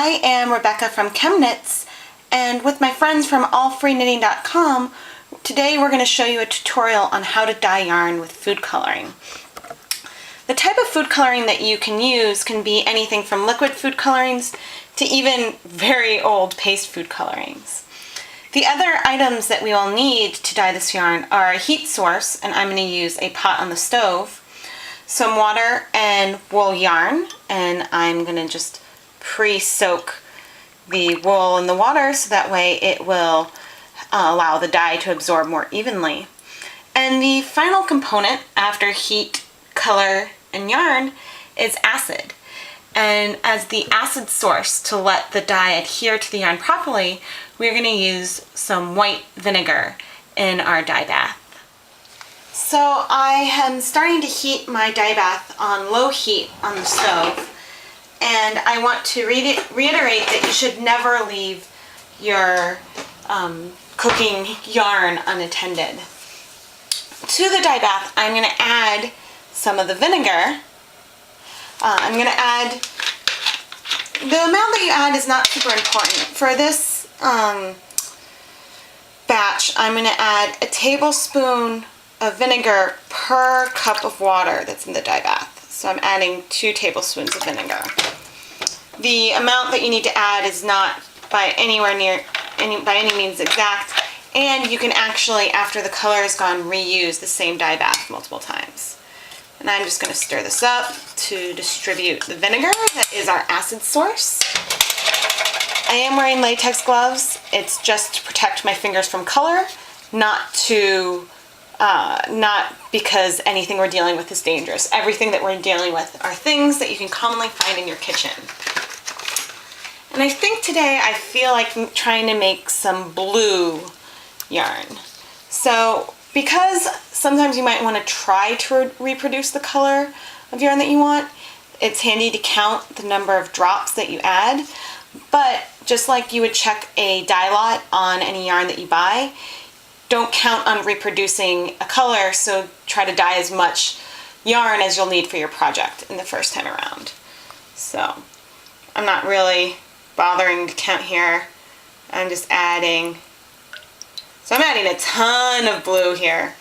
I am Rebecca from ChemKnits, and with my friends from allfreeknitting.com, today we're going to show you a tutorial on how to dye yarn with food coloring. The type of food coloring that you can use can be anything from liquid food colorings to even very old paste food colorings. The other items that we will need to dye this yarn are a heat source, and I'm going to use a pot on the stove, some water and wool yarn, and I'm going to just pre-soak the wool in the water so that way it will allow the dye to absorb more evenly. And the final component after heat, color, and yarn is acid. And as the acid source to let the dye adhere to the yarn properly, we're going to use some white vinegar in our dye bath. So I am starting to heat my dye bath on low heat on the stove, and I want to reiterate that you should never leave your cooking yarn unattended. To the dye bath, I'm going to add some of the vinegar. I'm going to add, the amount that you add is not super important. For this batch, I'm going to add a tablespoon of vinegar per cup of water that's in the dye bath. So I'm adding 2 tablespoons of vinegar. The amount that you need to add is not by any means exact, and you can actually, after the color is gone, reuse the same dye bath multiple times. And I'm just going to stir this up to distribute the vinegar that is our acid source. I am wearing latex gloves. It's just to protect my fingers from color, not because anything we're dealing with is dangerous. Everything that we're dealing with are things that you can commonly find in your kitchen. And I think today I feel like trying to make some blue yarn. So because sometimes you might want to try to reproduce the color of yarn that you want, it's handy to count the number of drops that you add. But just like you would check a dye lot on any yarn that you buy, don't count on reproducing a color, so try to dye as much yarn as you'll need for your project in the first time around. So I'm not really bothering to count here. I'm just adding. So I'm adding a ton of blue here.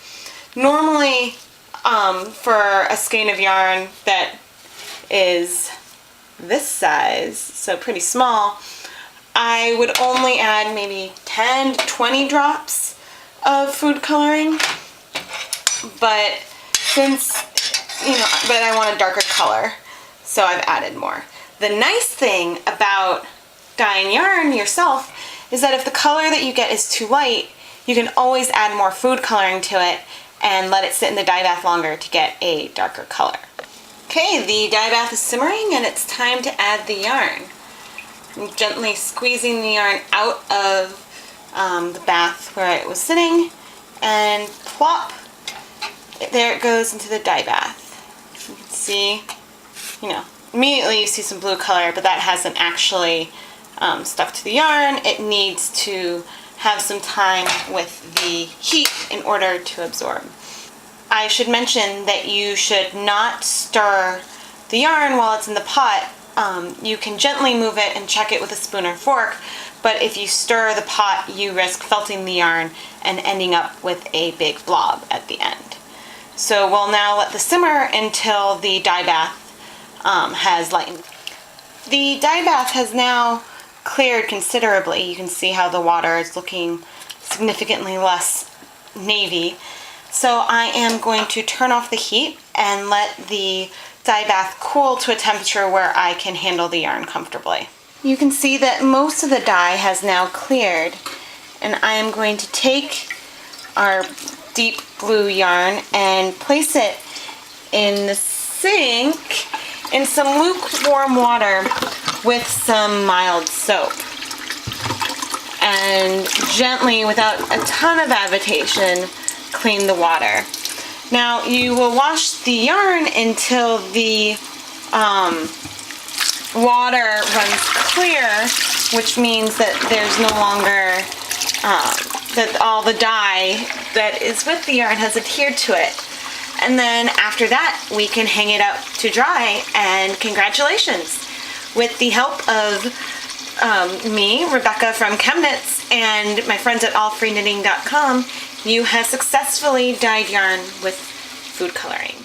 Normally, for a skein of yarn that is this size, so pretty small, I would only add maybe 10 to 20 drops of food coloring. But since, but I want a darker color, so I've added more. The nice thing about dyeing yarn yourself is that if the color that you get is too light, you can always add more food coloring to it and let it sit in the dye bath longer to get a darker color. Okay, the dye bath is simmering and it's time to add the yarn. I'm gently squeezing the yarn out of the bath where it was sitting, and plop, there it goes into the dye bath. You can see, immediately you see some blue color, but that hasn't actually stuck to the yarn. It needs to have some time with the heat in order to absorb. I should mention that you should not stir the yarn while it's in the pot. You can gently move it and check it with a spoon or fork, but if you stir the pot, you risk felting the yarn and ending up with a big blob at the end. So we'll now let this simmer until the dye bath has lightened. The dye bath has now cleared considerably. You can see how the water is looking significantly less navy. So I am going to turn off the heat and let the dye bath cool to a temperature where I can handle the yarn comfortably. You can see that most of the dye has now cleared, and I am going to take our deep blue yarn and place it in the sink in some lukewarm water with some mild soap, and gently, without a ton of agitation, clean the water. Now you will wash the yarn until the water runs clear, which means that there's no longer, that all the dye that is with the yarn has adhered to it. And then after that, we can hang it up to dry, and congratulations! With the help of me, Rebecca from ChemKnits, and my friends at allfreenknitting.com, you have successfully dyed yarn with food coloring.